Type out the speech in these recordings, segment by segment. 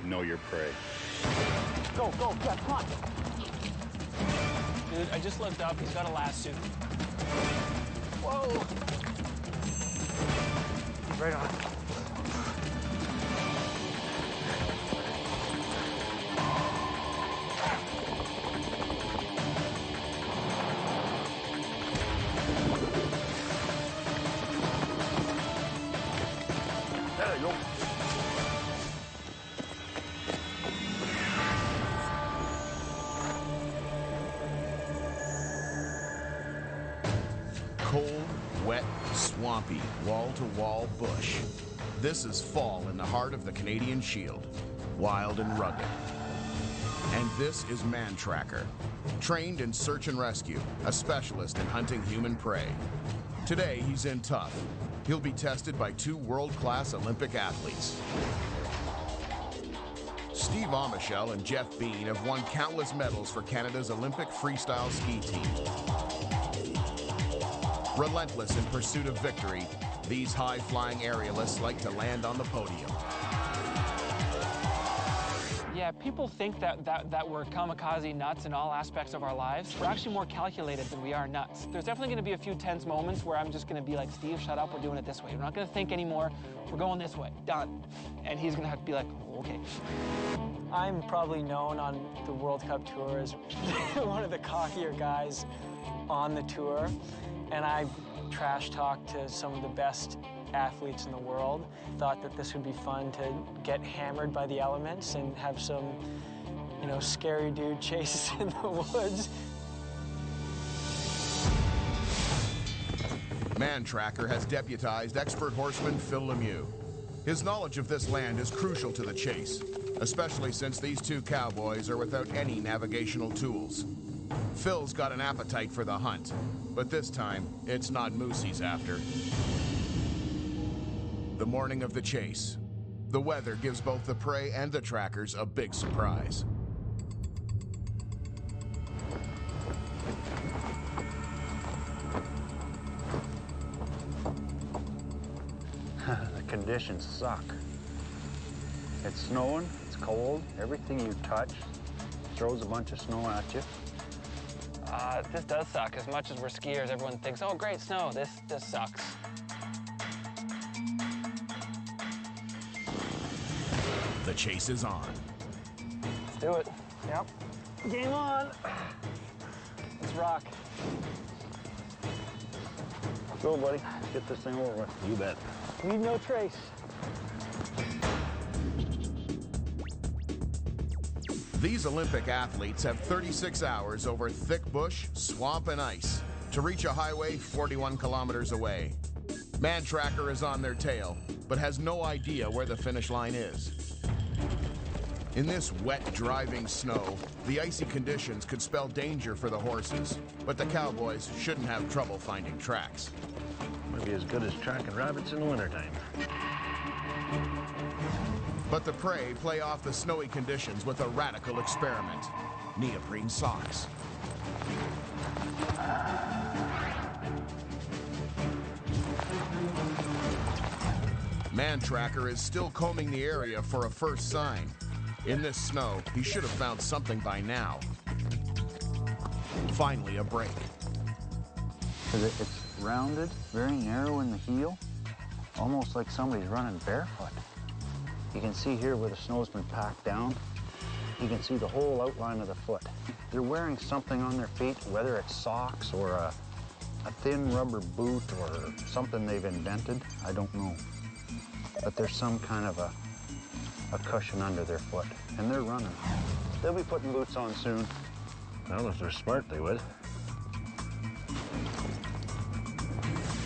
know your prey. Go, go, Jeff, come on. Dude, I just looked up. He's got a lasso. Whoa. He's right on it. There you go. Cold, wet, swampy, wall-to-wall bush. This is fall in the heart of the Canadian Shield, wild and rugged. And this is Mantracker, trained in search and rescue, a specialist in hunting human prey. Today, he's in tough. He'll be tested by two world-class Olympic athletes. Steve Amichel and Jeff Bean have won countless medals for Canada's Olympic freestyle ski team. Relentless in pursuit of victory, these high-flying aerialists like to land on the podium. Yeah, people think that we're kamikaze nuts in all aspects of our lives. We're actually more calculated than we are nuts. There's definitely going to be a few tense moments where I'm just going to be like, Steve, shut up, we're doing it this way. We're not going to think anymore. We're going this way. Done. And he's going to have to be like, okay. I'm probably known on the World Cup Tour as one of the cockier guys on the tour. And I trash talked to some of the best athletes in the world. Thought that this would be fun to get hammered by the elements and have some, you know, scary dude chases in the woods. Mantracker has deputized expert horseman Phil Lemieux. His knowledge of this land is crucial to the chase, especially since these two cowboys are without any navigational tools. Phil's got an appetite for the hunt, but this time, it's not moose he's after. The morning of the chase. The weather gives both the prey and the trackers a big surprise. The conditions suck. It's snowing, it's cold, everything you touch throws a bunch of snow at you. This does suck. As much as we're skiers, everyone thinks, oh, great snow. This sucks. The chase is on. Let's do it. Yep. Game on. Let's rock. Go, buddy. Get this thing over with. You bet. Leave no trace. These Olympic athletes have 36 hours over thick bush, swamp, and ice to reach a highway 41 kilometers away. Mantracker is on their tail, but has no idea where the finish line is. In this wet, driving snow, the icy conditions could spell danger for the horses, but the cowboys shouldn't have trouble finding tracks. Might be as good as tracking rabbits in the wintertime. But the prey play off the snowy conditions with a radical experiment: neoprene socks. Mantracker is still combing the area for a first sign. In this snow, he should have found something by now. Finally, a break. It's rounded, very narrow in the heel, almost like somebody's running barefoot. You can see here where the snow's been packed down. You can see the whole outline of the foot. They're wearing something on their feet, whether it's socks or a thin rubber boot or something they've invented, I don't know. But there's some kind of a cushion under their foot, and they're running. They'll be putting boots on soon. Well, if they're smart, they would.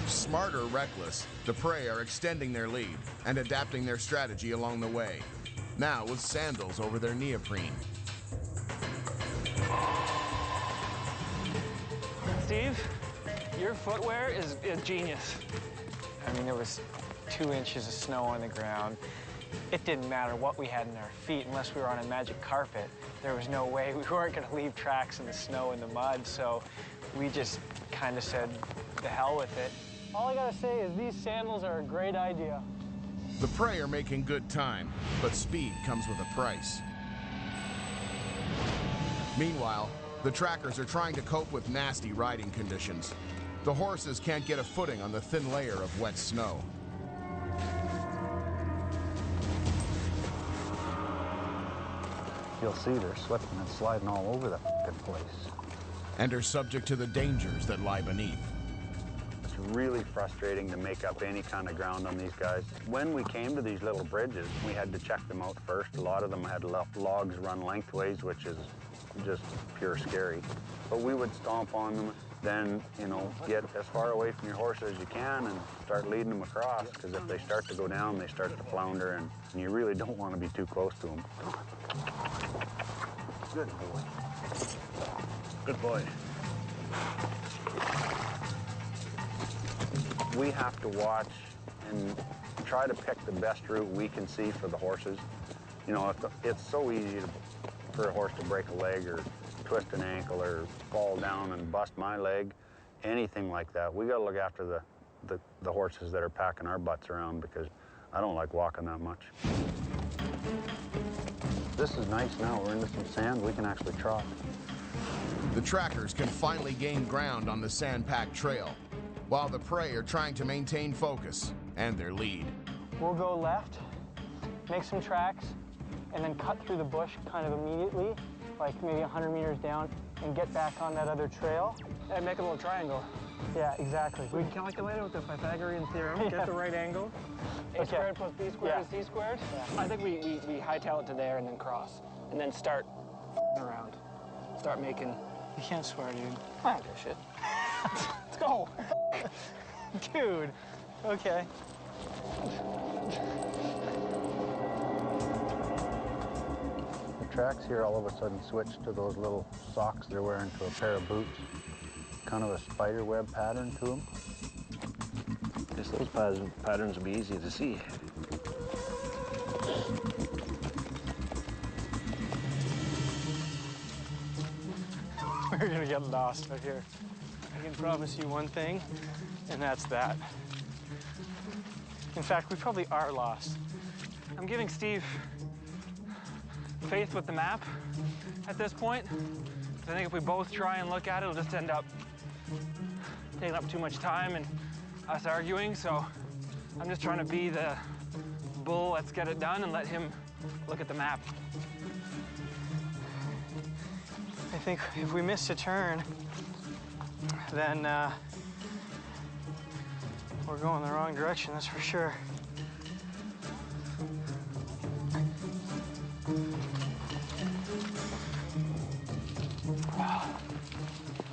Smart or reckless, the prey are extending their lead and adapting their strategy along the way, now with sandals over their neoprene. Steve, your footwear is genius. I mean, there was 2 inches of snow on the ground. It didn't matter what we had in our feet unless we were on a magic carpet. There was no way we weren't going to leave tracks in the snow and the mud, so we just kind of said, the hell with it. All I gotta say is these sandals are a great idea. The prey are making good time, but speed comes with a price. Meanwhile, the trackers are trying to cope with nasty riding conditions. The horses can't get a footing on the thin layer of wet snow. You'll see they're slipping and sliding all over the f***ing place. And are subject to the dangers that lie beneath. It's really frustrating to make up any kind of ground on these guys. When we came to these little bridges, we had to check them out first. A lot of them had logs run lengthways, which is just pure scary. But we would stomp on them, then, you know, get as far away from your horse as you can and start leading them across, because if they start to go down, they start to flounder, and you really don't want to be too close to them. Good boy. Good boy. We have to watch and try to pick the best route we can see for the horses. You know, it's so easy for a horse to break a leg or twist an ankle or fall down and bust my leg, anything like that. We got to look after the horses that are packing our butts around, because I don't like walking that much. This is nice now. We're into some sand. We can actually trot. The trackers can finally gain ground on the sand-packed trail, while the prey are trying to maintain focus and their lead. We'll go left, make some tracks, and then cut through the bush kind of immediately, like maybe 100 meters down, and get back on that other trail. And make a little triangle. Yeah, exactly. We can calculate it with the Pythagorean theorem, get the right angle. A squared plus b squared is c squared. Yeah. I think we hightail it to there and then cross. And then start around. Start making... You can't swear, dude. I don't give a shit. Let's go. Dude, okay. The tracks here all of a sudden switch to those little socks they're wearing to a pair of boots. Kind of a spider web pattern to them. Guess those patterns will be easy to see. We're gonna get lost out here. I can promise you one thing, and that's that. In fact, we probably are lost. I'm giving Steve faith with the map at this point. I think if we both try and look at it, it'll just end up taking up too much time and us arguing. So I'm just trying to be the bull, let's get it done, and let him look at the map. I think if we miss a turn, then we're going the wrong direction, that's for sure.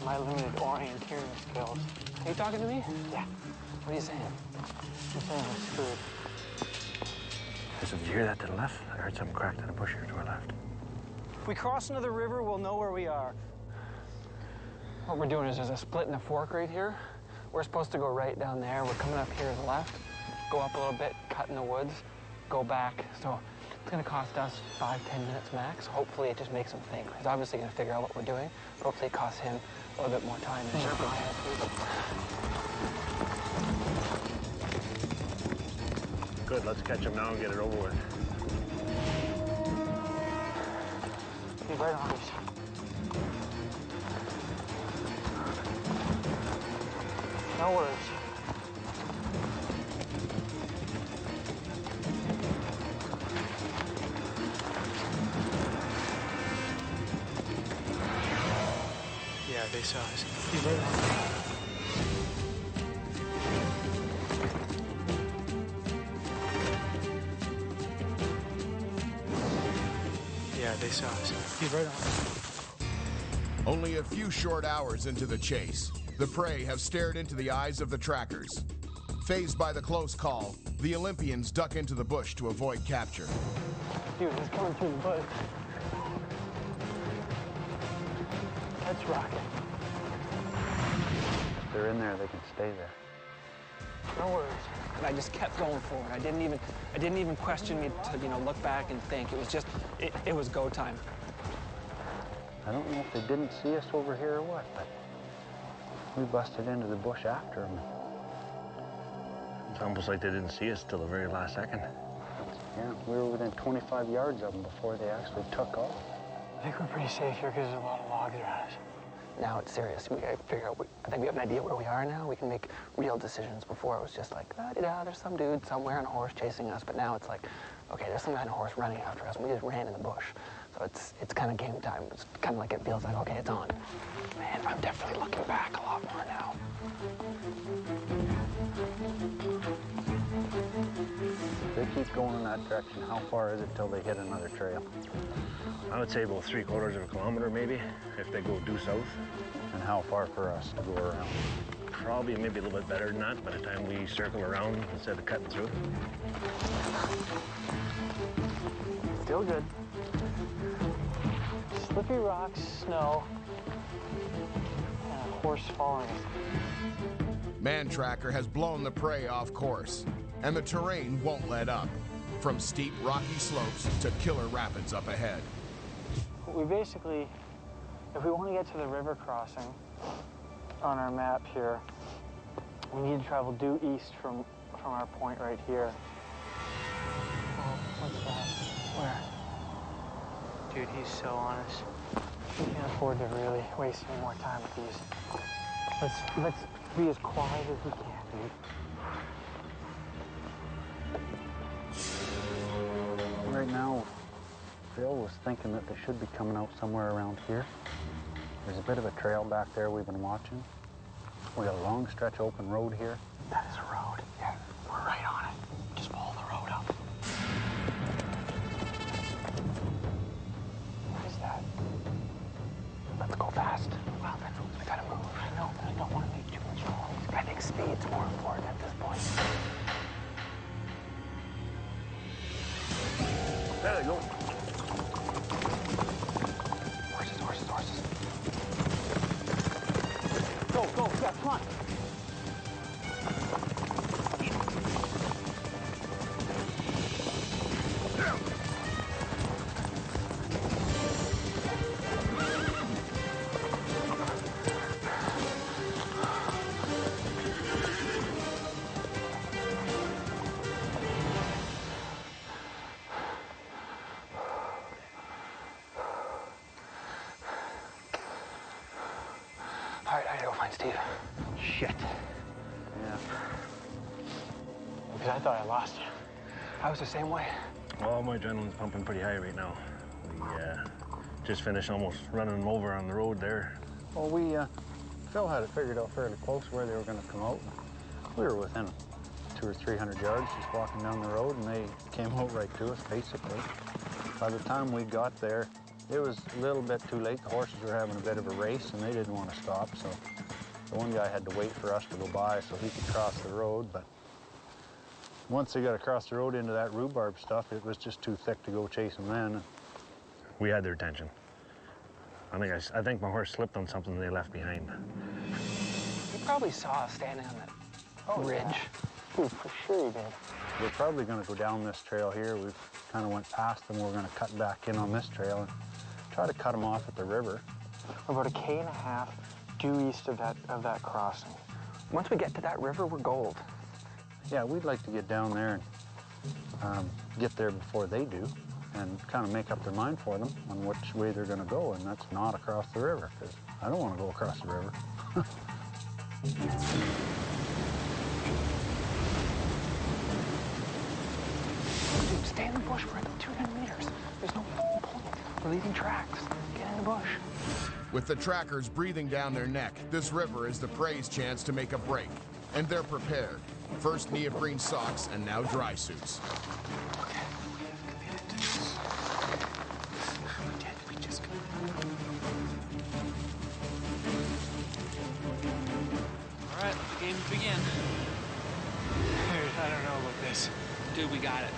My limited orienteering skills. Are you talking to me? Yeah. What are you saying? I'm saying we're screwed. Listen, did you hear that to the left? I heard something cracked in the bush here to our left. If we cross another river, we'll know where we are. What we're doing is there's a split and a fork right here. We're supposed to go right down there. We're coming up here to the left, go up a little bit, cut in the woods, go back. So it's gonna cost us 5-10 minutes max. Hopefully it just makes him think. He's obviously gonna figure out what we're doing, but hopefully it costs him a little bit more time. Good, let's catch him now and get it over with. Be right on us. No worries. Yeah, they saw us. Be right on us. Yeah, they saw us. Be right on us. Only a few short hours into the chase, the prey have stared into the eyes of the trackers. Fazed by the close call, the Olympians duck into the bush to avoid capture. Dude, he's coming through the bush. Let's rock it. If they're in there, they can stay there. No worries. And I just kept going forward. I didn't even question me to, look back and think. It was just, it was go time. I don't know if they didn't see us over here or what, but we busted into the bush after them. It's almost like they didn't see us till the very last second. Yeah, we were within 25 yards of them before they actually took off. I think we're pretty safe here because there's a lot of logs around us. Now it's serious. We gotta figure out, I think we have an idea where we are now. We can make real decisions. Before it was just like, there's some dude somewhere on a horse chasing us, but now it's like, okay, there's some guy on a horse running after us, and we just ran in the bush. So it's kind of game time. It's kind of like it feels like, okay, it's on. Man, I'm definitely looking back a lot more now. If they keep going in that direction, how far is it till they hit another trail? I would say about 3/4 of a kilometer, maybe, if they go due south. And how far for us to go around? Probably maybe a little bit better than that by the time we circle around instead of cutting through. Still good. Slippery rocks, snow, and a horse following us. Mantracker has blown the prey off course, and the terrain won't let up. From steep, rocky slopes to killer rapids up ahead. We basically, if we want to get to the river crossing on our map here, we need to travel due east from our point right here. Oh, what's that? Where? Dude, he's so honest. We can't afford to really waste any more time with these. Let's be as quiet as we can, dude. Right now, Phil was thinking that they should be coming out somewhere around here. There's a bit of a trail back there we've been watching. We got a long stretch open road here. That is a road. Yeah, we're right on it. Just follow the road up. What is that? Let's go fast. Well, then we gotta move. I know, but I don't want to make too much noise. I think speed's more important at this point. There they go. Horses, horses, horses. Go, go, yeah, come on. All right, I gotta go find Steve. Shit. Yeah. Because I thought I lost you. I was the same way. Well, my adrenaline's pumping pretty high right now. We just finished almost running them over on the road there. Well, Phil had it figured out fairly close where they were going to come out. We were within 200 or 300 yards just walking down the road, and they came out right to us, basically. By the time we got there, it was a little bit too late. The horses were having a bit of a race, and they didn't want to stop, so the one guy had to wait for us to go by so he could cross the road. But once they got across the road into that rhubarb stuff, it was just too thick to go chase them then. We had their attention. I think my horse slipped on something they left behind. You probably saw us standing on that ridge. Yeah. Dude, for sure you did. We're probably going to go down this trail here. We've kind of went past them. We're going to cut back in on this trail and try to cut them off at the river. We're about 1.5 km due east of that crossing. Once we get to that river, we're gold. Yeah, we'd like to get down there and get there before they do and kind of make up their mind for them on which way they're going to go, and that's not across the river, because I don't want to go across the river. Dude, stay in the bush for 200 meters. There's no point. We're leaving tracks. Get in the bush. With the trackers breathing down their neck, this river is the prey's chance to make a break. And they're prepared. First neoprene socks and now dry suits. Okay, we have committed to this. We did. We just committed. All right, let the games begin. Dude, I don't know about this. Dude, we got it.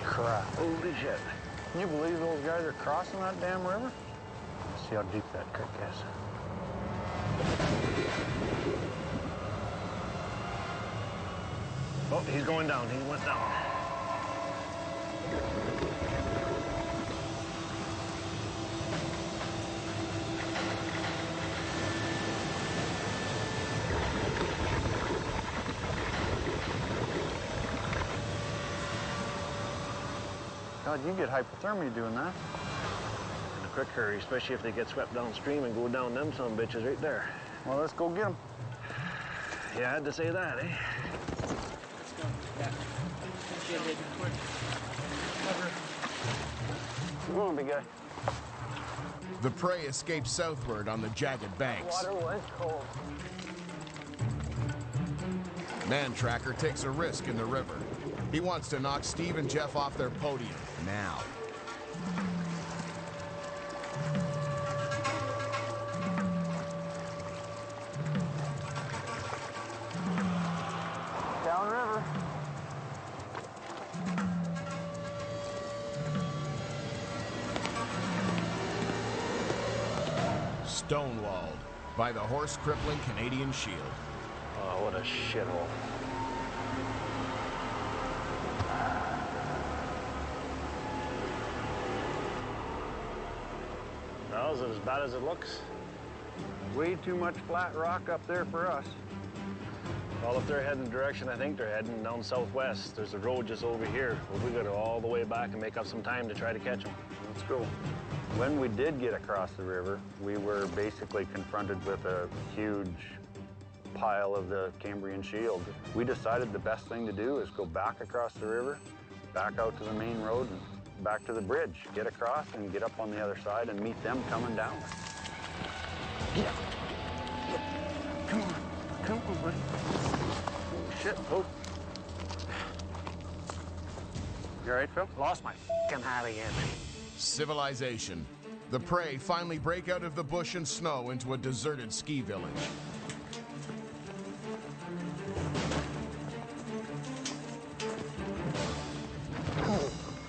Crap. Holy shit. Can you believe those guys are crossing that damn river? Let's see how deep that creek is. Oh, he's going down. He went down. God, you get hypothermia doing that. In a quick hurry, especially if they get swept downstream and go down them some bitches right there. Well, let's go get them. Yeah, I had to say that, eh? Let's go. Yeah. Get it quick. Cover. Come on, big guy. The prey escapes southward on the jagged banks. Water was cold. Mantracker takes a risk in the river. He wants to knock Steve and Jeff off their podium now. Downriver. Stonewalled by the horse-crippling Canadian Shield. Oh, what a shithole. Well, is it as bad as it looks? Way too much flat rock up there for us. Well, if they're heading the direction I think they're heading, down southwest, there's a road just over here. Well, we gotta go all the way back and make up some time to try to catch them. Let's go. When we did get across the river, we were basically confronted with a huge pile of the Cambrian Shield. We decided the best thing to do is go back across the river, back out to the main road, and back to the bridge. Get across and get up on the other side and meet them coming down. Yeah. Come on. Come on, buddy. Oh, shit. Oh. You all right, Phil? Lost my f***ing hat again. Civilization. The prey finally break out of the bush and snow into a deserted ski village.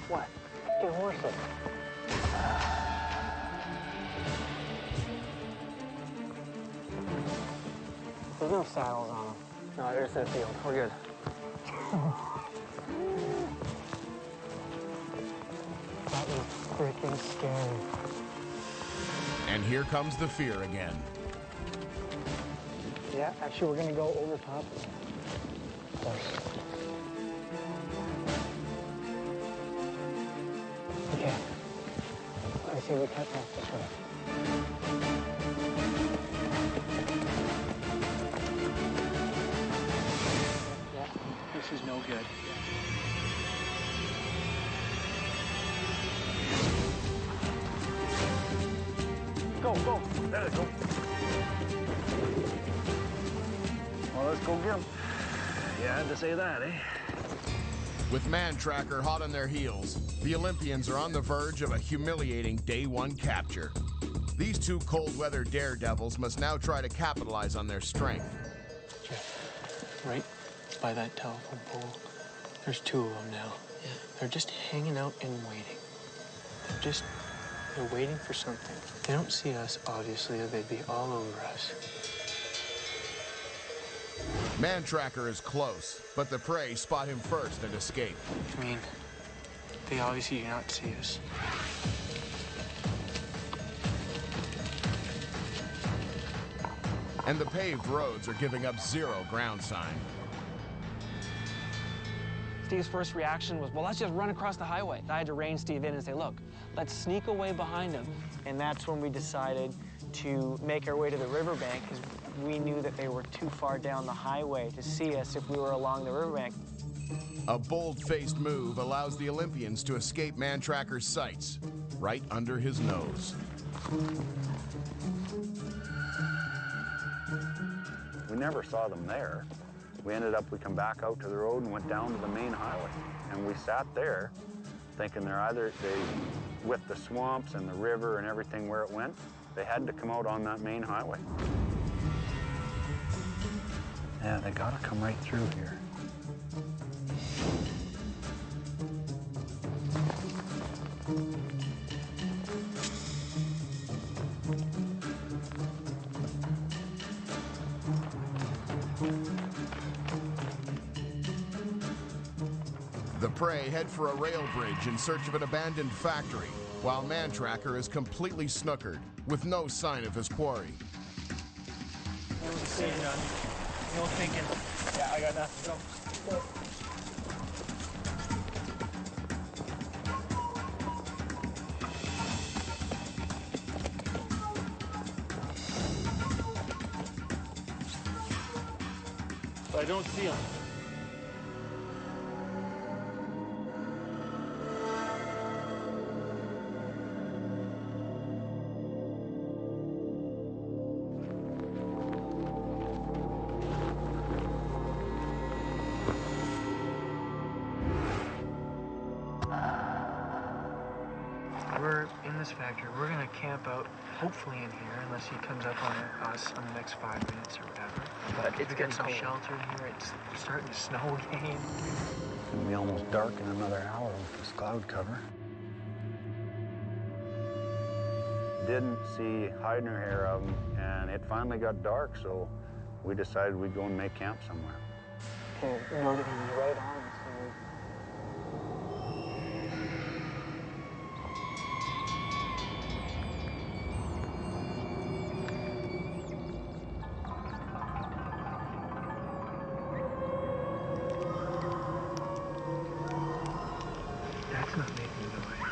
What? Get horses. There's no saddles on them. No, there's the field. We're good. That was freaking scary. And here comes the fear again. Yeah, actually, we're gonna go over top of course. Okay. I say we cut off this way. Yeah, this is no good. Go, go. There we go. Well, let's go get them. Yeah, I had to say that, eh? With Mantracker hot on their heels, the Olympians are on the verge of a humiliating day one capture. These two cold-weather daredevils must now try to capitalize on their strength. Jeff, right by that telephone pole, there's two of them now. Yeah. They're just hanging out and waiting. They're waiting for something. They don't see us, obviously, or they'd be all over us. Mantracker is close, but the prey spot him first and escape. I mean, they obviously do not see us. And the paved roads are giving up zero ground sign. Steve's first reaction was, well, let's just run across the highway. I had to rein Steve in and say, look, let's sneak away behind him. And that's when we decided to make our way to the riverbank, because we knew that they were too far down the highway to see us if we were along the riverbank. A bold-faced move allows the Olympians to escape Mantracker's sights, right under his nose. We never saw them there. We come back out to the road and went down to the main highway. And we sat there thinking with the swamps and the river and everything where it went, they had to come out on that main highway. Yeah, they gotta come right through here. The prey head for a rail bridge in search of an abandoned factory, while Mantracker is completely snookered, with no sign of his quarry. No thinking. Yeah, I got nothing. Go. I don't see him. We're in this factory. We're gonna camp out, hopefully in here, unless he comes up on us in the next 5 minutes or whatever. But it's Get getting some cold. shelter here. It's starting to snow again. It's gonna be almost dark in another hour with this cloud cover. Didn't see hide nor hair of them, and it finally got dark, so we decided we'd go and make camp somewhere. Okay, you know that he's right on us. That's not making noise.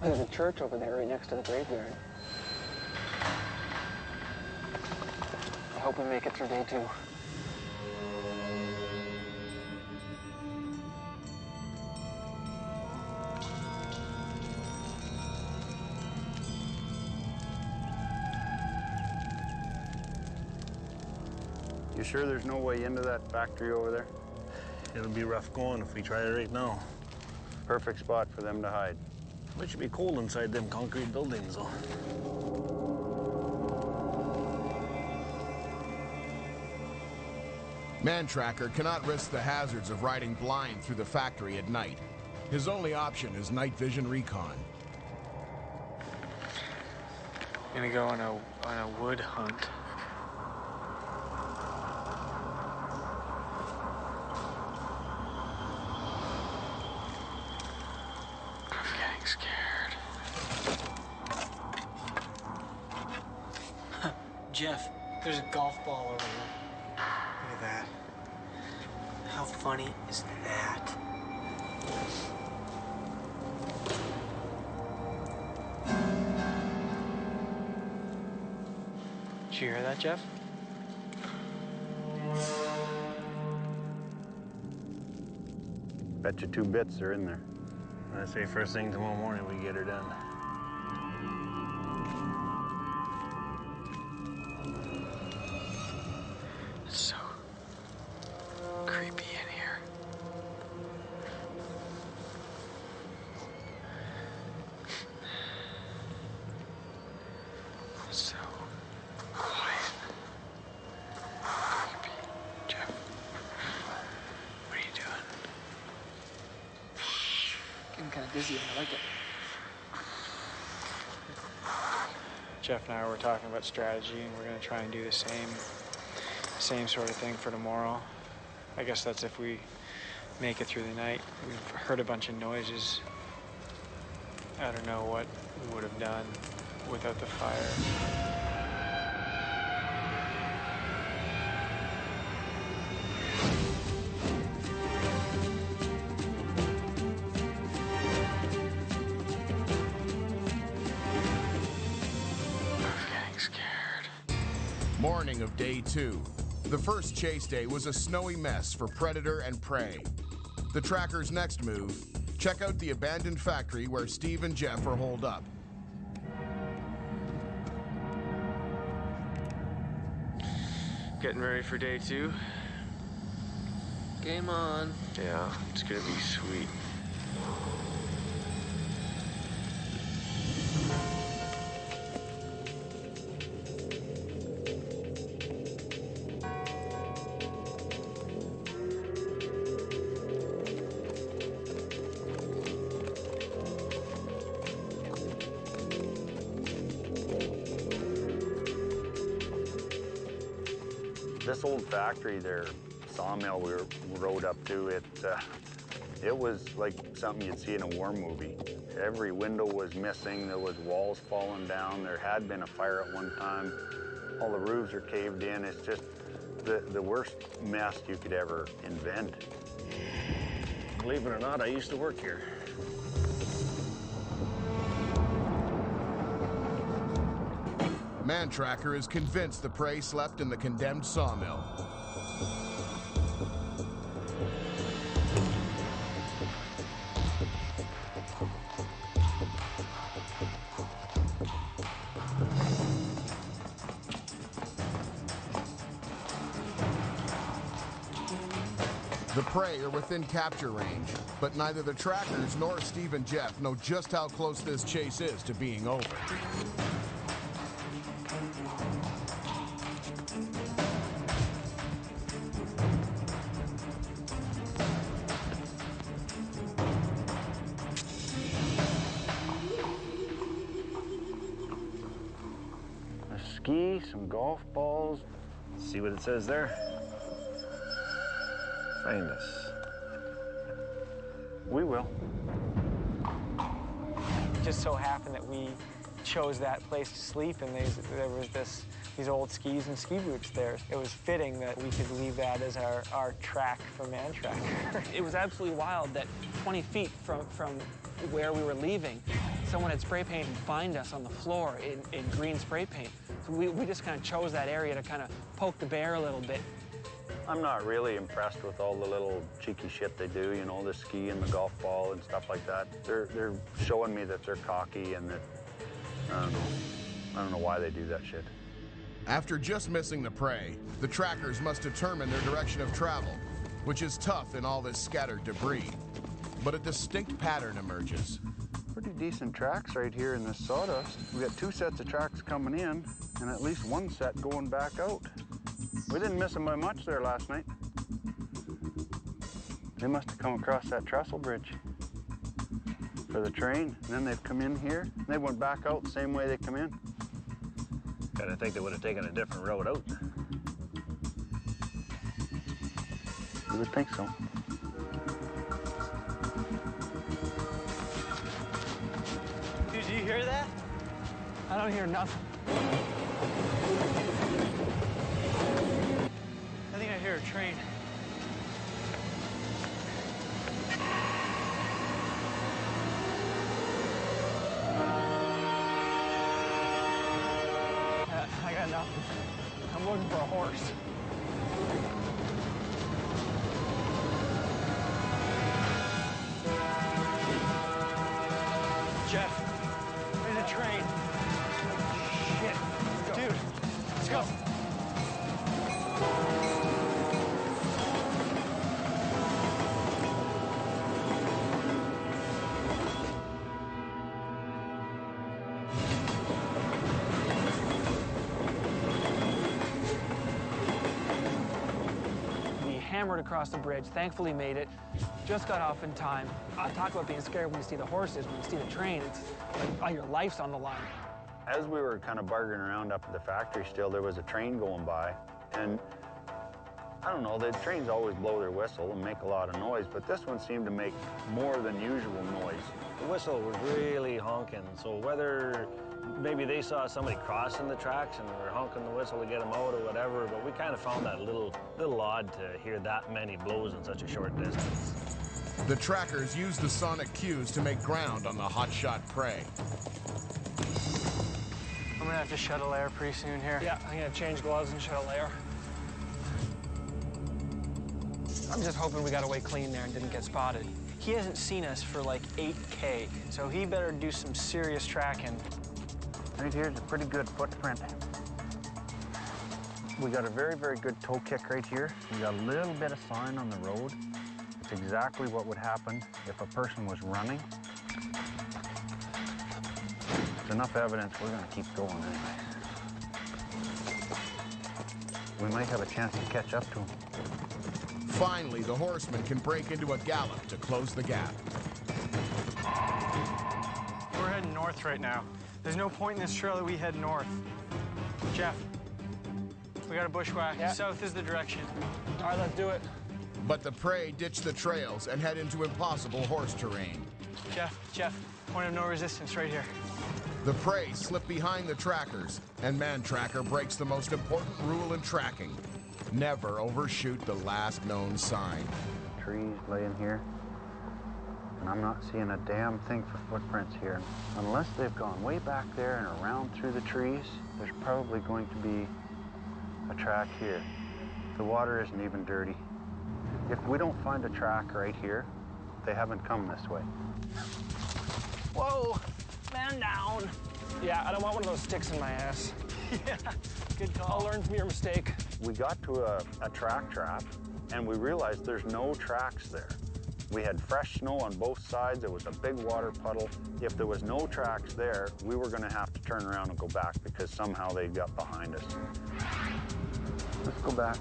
There's a church over there right next to the graveyard. I hope we make it through day 2. You sure there's no way into that factory over there? It'll be rough going if we try it right now. Perfect spot for them to hide. It should be cold inside them concrete buildings, though. Mantracker cannot risk the hazards of riding blind through the factory at night. His only option is night vision recon. Gonna go on a wood hunt. I'm getting scared. Jeff, there's a golf ball over here. Look at that. How funny is that? Did you hear that, Jeff? Bet you 2 bits are in there. I say first thing tomorrow morning we get her done. It's so creepy in here. It's so quiet. Creepy. Jeff, what are you doing? Getting kind of dizzy. I like it. Jeff and I were talking about strategy, and we're gonna try and do the same sort of thing for tomorrow. I guess that's if we make it through the night. We've heard a bunch of noises. I don't know what we would have done without the fire. Morning of day 2. The first chase day was a snowy mess for predator and prey. The tracker's next move, check out the abandoned factory where Steve and Jeff are holed up. Getting ready for day 2? Game on. Yeah, it's gonna be sweet. This old factory there, sawmill we rode up to, it was like something you'd see in a war movie. Every window was missing, there was walls falling down, there had been a fire at one time. All the roofs are caved in, it's just the worst mess you could ever invent. Believe it or not, I used to work here. Mantracker is convinced the prey slept in the condemned sawmill. The prey are within capture range, but neither the trackers nor Steve and Jeff know just how close this chase is to being over. A ski, some golf balls. See what it says there? Find us. We will. It just so happened that we chose that place to sleep, and there was these old skis and ski boots there. It was fitting that we could leave that as our track for Mantracker. It was absolutely wild that 20 feet from where we were leaving, someone had spray painted "Find Us" on the floor in green spray paint. So we just kind of chose that area to kind of poke the bear a little bit. I'm not really impressed with all the little cheeky shit they do, you know, the ski and the golf ball and stuff like that. They're showing me that they're cocky and that, I don't know why they do that shit. After just missing the prey, the trackers must determine their direction of travel, which is tough in all this scattered debris. But a distinct pattern emerges. Pretty decent tracks right here in this sawdust. We got 2 sets of tracks coming in and at least 1 set going back out. We didn't miss them by much there last night. They must have come across that trestle bridge for the train, and then they've come in here, and they went back out the same way they come in. Kinda think they would have taken a different road out. You would think so. Dude, do you hear that? I don't hear nothing. I think I hear a train. I got nothing. I'm looking for a horse. Jeff, there's a train. Shit. Dude, let's go. Hammered across the bridge, thankfully made it, just got off in time. I talk about being scared when you see the horses, when you see the train, it's like your life's on the line. As we were kind of bargaining around up at the factory still, there was a train going by, and I don't know, the trains always blow their whistle and make a lot of noise, but this one seemed to make more than usual noise. The whistle was really honking, so whether maybe they saw somebody crossing the tracks and were honking the whistle to get them out or whatever, but we kind of found that a little odd to hear that many blows in such a short distance. The trackers use the sonic cues to make ground on the hotshot prey. I'm gonna have to shuttle air pretty soon here. Yeah, I'm gonna change gloves and shuttle air. I'm just hoping we got away clean there and didn't get spotted. He hasn't seen us for like 8K, so he better do some serious tracking. Right here's a pretty good footprint. We got a very, very good toe kick right here. We got a little bit of sign on the road. It's exactly what would happen if a person was running. It's enough evidence, we're gonna keep going anyway. We might have a chance to catch up to him. Finally, the horseman can break into a gallop to close the gap. We're heading north right now. There's no point in this trail that we head north. Jeff, we got a bushwhack. Yeah. South is the direction. All right, let's do it. But the prey ditch the trails and head into impossible horse terrain. Jeff, point of no resistance right here. The prey slip behind the trackers, and Mantracker breaks the most important rule in tracking. Never overshoot the last known sign. Trees laying here, and I'm not seeing a damn thing for footprints here. Unless they've gone way back there and around through the trees, there's probably going to be a track here. The water isn't even dirty. If we don't find a track right here, they haven't come this way. Whoa, man down. Yeah, I don't want one of those sticks in my ass. Yeah, good call. I'll learn from your mistake. We got to a track trap, and we realized there's no tracks there. We had fresh snow on both sides. It was a big water puddle. If there was no tracks there, we were going to have to turn around and go back because somehow they got behind us. Let's go back.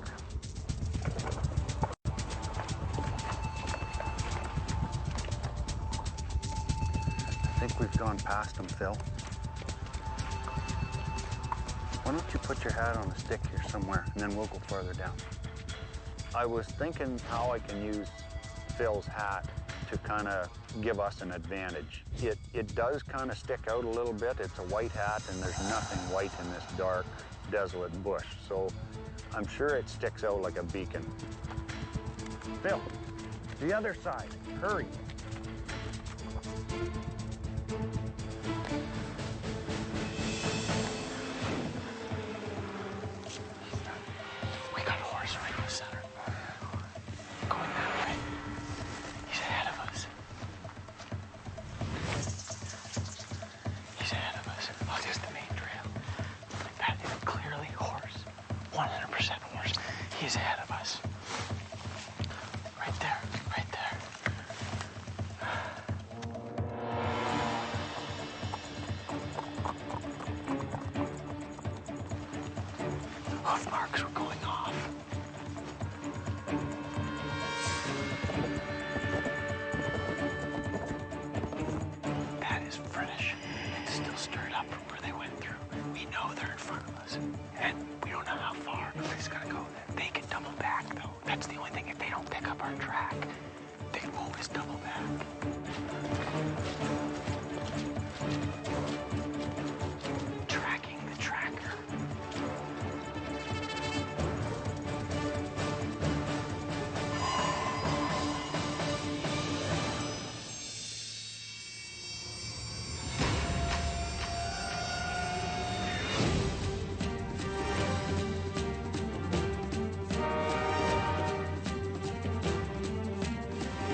I think we've gone past them, Phil. Why don't you put your hat on a stick here somewhere, and then we'll go further down. I was thinking how I can use Phil's hat to kind of give us an advantage. It does kind of stick out a little bit. It's a white hat, and there's nothing white in this dark, desolate bush. So I'm sure it sticks out like a beacon. Phil, the other side, hurry. We got a horse right in the center. Going that way. He's ahead of us. He's ahead of us. Oh, this is the main trail. Like that is clearly horse. 100% horse. He's ahead of us. Right there. Right there. Hoof marks were going off. That is British. It's still stirred up from where they went through. We know they're in front of us, and we don't know how far. We just gotta go. They can double back, though. That's the only thing. If they don't pick up our track, they can always double back. Tracking the tracker.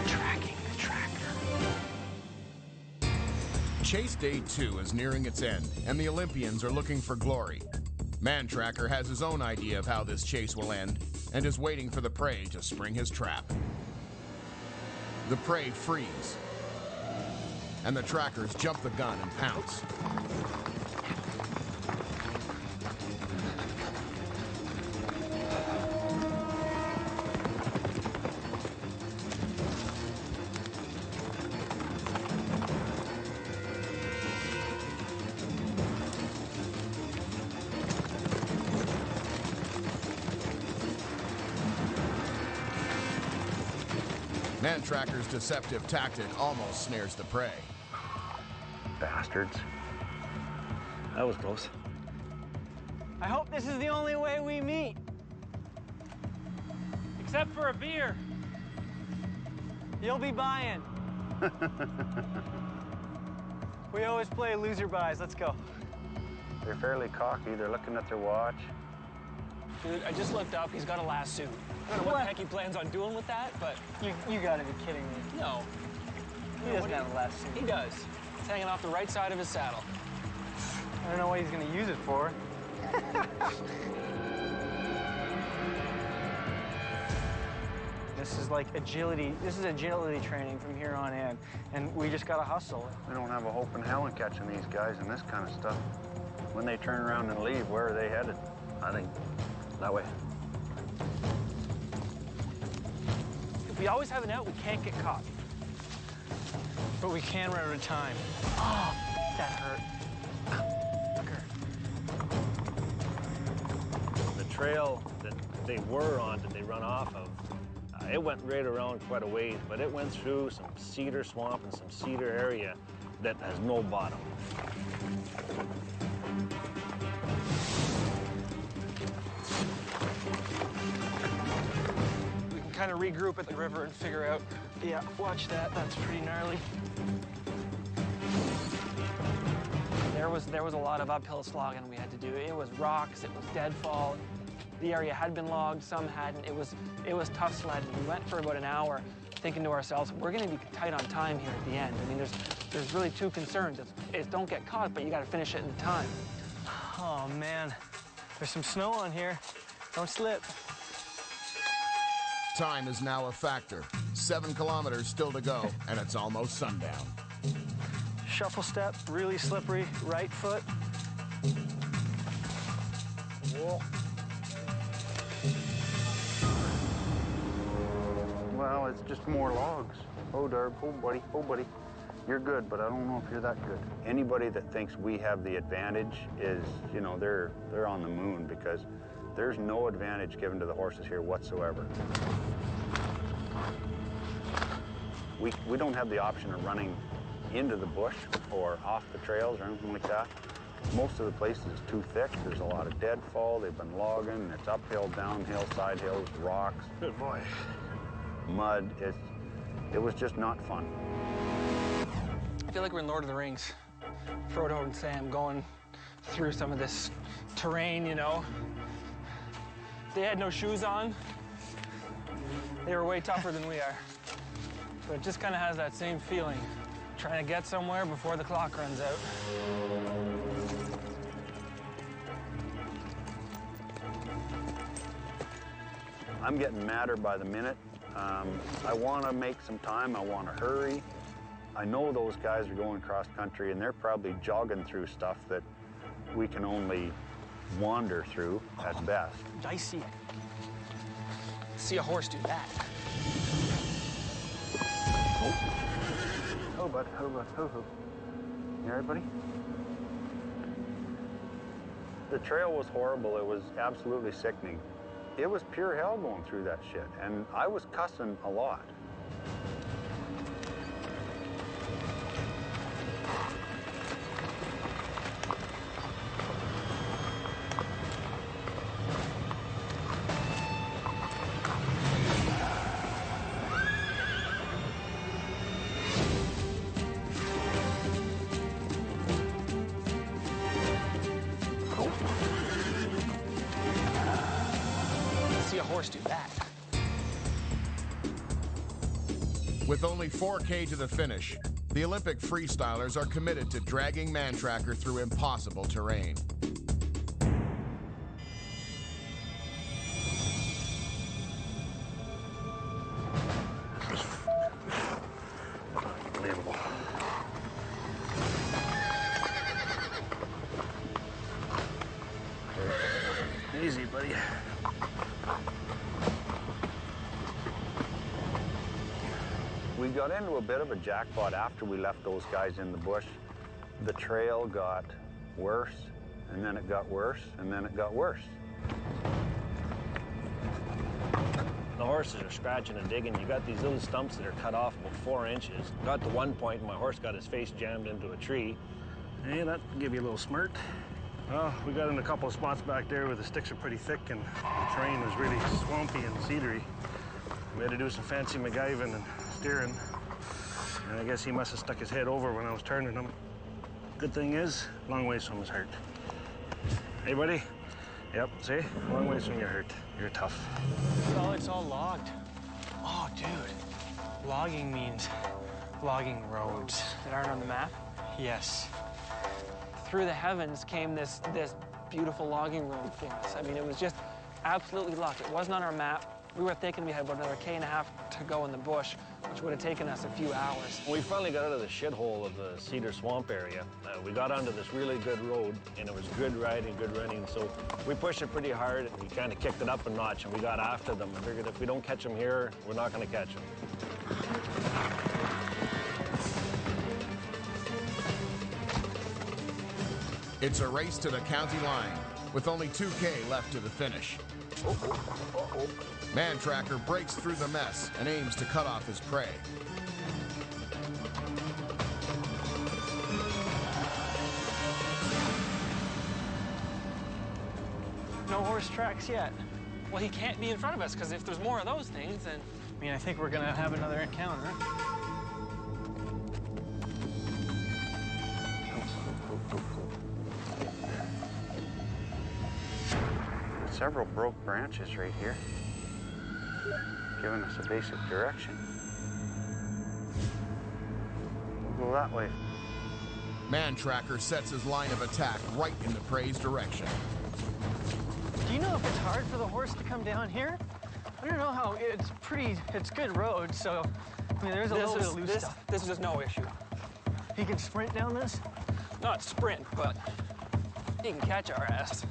Tracking the tracker. Chase Day 2 is nearing its end, and the Olympians are looking for glory. Mantracker has his own idea of how this chase will end, and is waiting for the prey to spring his trap. The prey freeze, and the trackers jump the gun and pounce. Mantracker's deceptive tactic almost snares the prey. Bastards. That was close. I hope this is the only way we meet. Except for a beer. You'll be buying. We always play loser buys. Let's go. They're fairly cocky. They're looking at their watch. Dude, I just looked up. He's got a lasso. I don't know what the heck he plans on doing with that, but You gotta be kidding me. no. He doesn't have a lasso. He does. It's hanging off the right side of his saddle. I don't know what he's gonna use it for. This is like agility. This is agility training from here on in, and we just gotta hustle. We don't have a hope in hell in catching these guys and this kind of stuff. When they turn around and leave, where are they headed? I think that way. If we always have an out, we can't get caught. But we can run out of time. Oh, that hurt. The trail that they were on, that they run off of, it went right around quite a ways, but it went through some cedar swamp and some cedar area that has no bottom. kind of regroup at the river and figure out. Yeah, watch that. That's pretty gnarly. There was a lot of uphill slogging we had to do. It was rocks, it was deadfall. The area had been logged, some hadn't. It was tough sledding. We went for about an hour thinking to ourselves, we're gonna be tight on time here at the end. I mean, there's really two concerns. It's don't get caught, but you gotta finish it in time. Oh man, there's some snow on here. Don't slip. Time is now a factor. 7 kilometers still to go, and it's almost sundown. Shuffle step, really slippery, right foot. Whoa. Well, it's just more logs. Oh, Darb, oh, buddy. You're good, but I don't know if you're that good. Anybody that thinks we have the advantage is, you know, they're on the moon, because there's no advantage given to the horses here whatsoever. We don't have the option of running into the bush or off the trails or anything like that. Most of the places is too thick. There's a lot of deadfall. They've been logging. It's uphill, downhill, side hills, rocks. Good boy. Mud. It was just not fun. I feel like we're in Lord of the Rings. Frodo and Sam going through some of this terrain, you know. They had no shoes on. They were way tougher than we are. So it just kind of has that same feeling. Trying to get somewhere before the clock runs out. I'm getting madder by the minute. I want to make some time. I want to hurry. I know those guys are going cross country, and they're probably jogging through stuff that we can only wander through at best. Dicey. See a horse do that. Oh, bud, oh, bud, oh, oh. You all right, buddy? The trail was horrible. It was absolutely sickening. It was pure hell going through that shit, and I was cussing a lot. See a horse do that. With only 4K to the finish, the Olympic freestylers are committed to dragging Mantracker through impossible terrain. Unbelievable. Easy, buddy. We got into a bit of a jackpot after we left those guys in the bush. The trail got worse, and then it got worse, and then it got worse. The horses are scratching and digging. You got these little stumps that are cut off about 4 inches. Got to one point, and my horse got his face jammed into a tree. Hey, that'll give you a little smirk. Well, we got in a couple of spots back there where the sticks are pretty thick and the terrain was really swampy and cedary. We had to do some fancy MacGyving and steering. And I guess he must have stuck his head over when I was turning him. Good thing is, long ways from his hurt. Hey, buddy? Yep, see? Long ways from your hurt. You're tough. Oh, it's all logged. Oh, dude. Logging means logging roads. That aren't on the map. Yes. Through the heavens came this beautiful logging road for us. I mean, it was just absolutely luck. It wasn't on our map. We were thinking we had about another 1.5 km to go in the bush, which would have taken us a few hours. When we finally got out of the shithole of the Cedar Swamp area, we got onto this really good road, and it was good riding, good running. So we pushed it pretty hard, and we kind of kicked it up a notch, and we got after them. I figured if we don't catch them here, we're not going to catch them. It's a race to the county line, with only 2K left to the finish. Mantracker breaks through the mess and aims to cut off his prey. No horse tracks yet. Well, he can't be in front of us, because if there's more of those things, then... I mean, I think we're gonna have another encounter. Several broke branches right here, giving us a basic direction. We'll go that way. Mantracker sets his line of attack right in the prey's direction. Do you know if it's hard for the horse to come down here? I don't know how, it's good road, so, I mean, there's a little bit of loose stuff. This is just no issue. He can sprint down this? Not sprint, but he can catch our ass.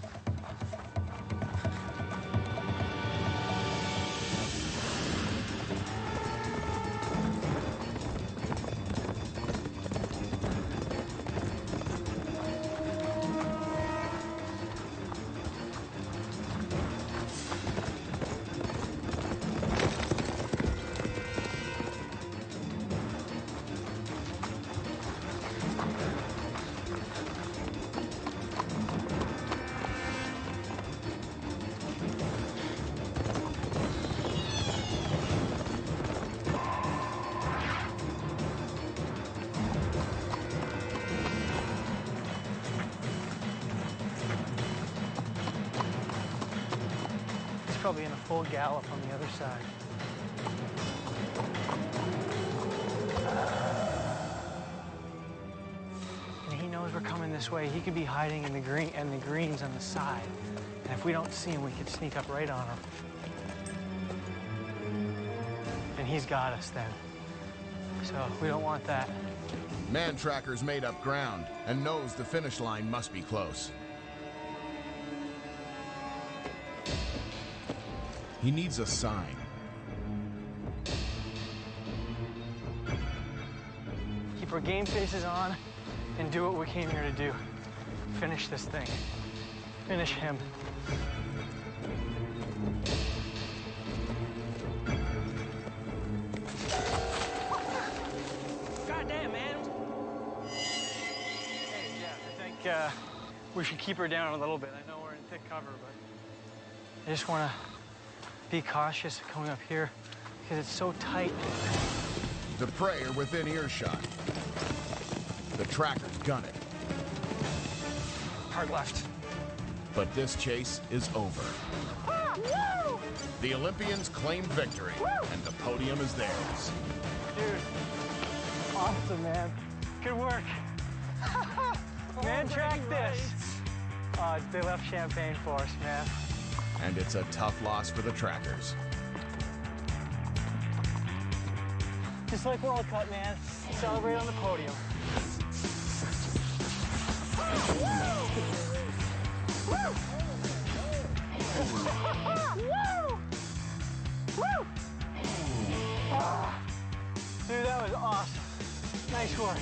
Probably in a full gallop on the other side. And he knows we're coming this way. He could be hiding in the greens on the side. And if we don't see him, we could sneak up right on him. And he's got us then. So we don't want that. Mantracker's made up ground and knows the finish line must be close. He needs a sign. Keep our game faces on and do what we came here to do. Finish this thing. Finish him. Goddamn, man. Hey, Jeff, I think we should keep her down a little bit. I know we're in thick cover, but I just want to be cautious coming up here because it's so tight. The prey are within earshot. The trackers gun it. Hard left. But this chase is over. The Olympians claim victory, and the podium is theirs. Dude, awesome, man. Good work. Man, track this. Oh, they left champagne for us, man. And it's a tough loss for the trackers. Just like World Cup, man. Celebrate on the podium. Dude, that was awesome. Nice work.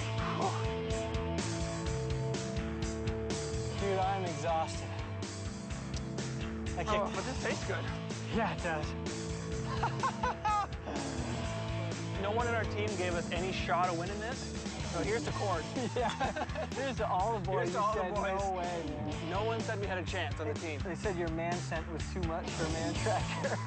Dude, I'm exhausted. Oh, but this tastes good. Yeah, it does. No one in our team gave us any shot of winning this. So here's the court. Yeah. Here's to all the boys Here's to who all the said boys. no way, man. No one said we had a chance on the team. They said your man scent was too much for a man tracker.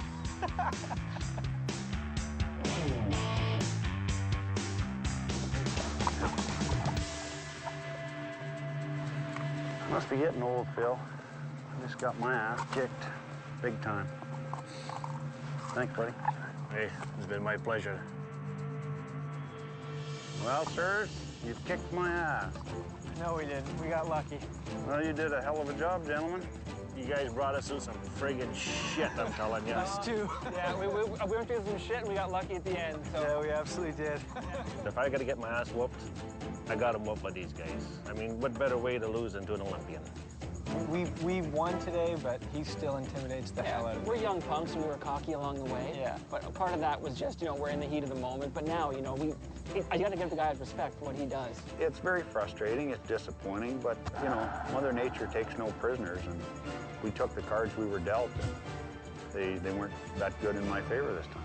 Must be getting old, Phil. I just got my ass kicked big time. Thanks, buddy. Hey, it's been my pleasure. Well, sirs, you've kicked my ass. No, we didn't. We got lucky. Well, you did a hell of a job, gentlemen. You guys brought us through some friggin' shit, I'm telling you. Us too. Yeah, we went through some shit and we got lucky at the end. So. Yeah, we absolutely did. If I gotta get my ass whooped, I got him whooped by these guys. I mean, what better way to lose than to an Olympian? We won today, but he still intimidates the hell out of me. We're young punks and we were cocky along the way. Yeah. But a part of that was just, you know, we're in the heat of the moment. But now, you know, I gotta give the guy respect for what he does. It's very frustrating, it's disappointing, but, you know, Mother Nature takes no prisoners, and we took the cards we were dealt, and they weren't that good in my favor this time.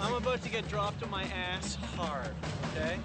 I'm about to get dropped on my ass hard, okay?